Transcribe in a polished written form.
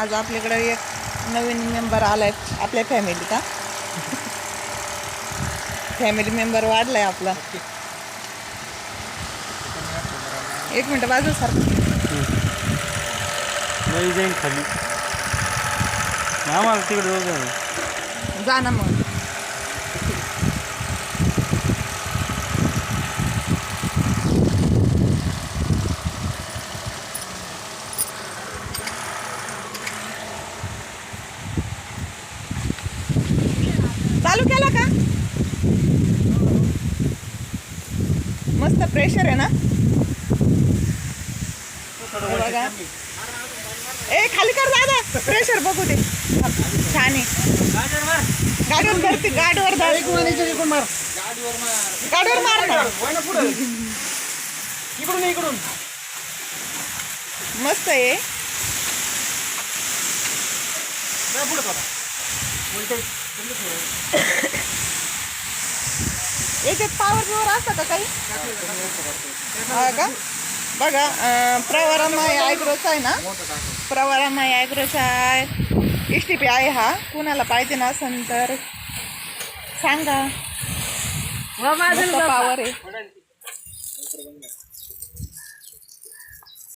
आज आपल्याकडे एक नवीन मेंबर आलाय आपल्या फॅमिलीचा. फॅमिली मेंबर वाढलाय आपला. एक मिनिट बाजू सर. नाही जाईन खाली. आम्हाला तिकडे जा ना मग. चालू केला का? मस्त प्रेशर आहे ना. बघा ए खाली कर दादा. प्रेशर बघू दे. छान आहे. गाडीवर धरते. गाडीवर धर. गाडीवर मार ना. इकडून मस्त आहे. याच्यात पावर बिवर असतं का काही? हा का बघा. प्रवरामाई ॲग्रोचा आहे ना. प्रवरामाई ॲग्रोचा STP आहे हा. कुणाला पाहिजे ना असेल तर सांगा. मस्त पावर आहे.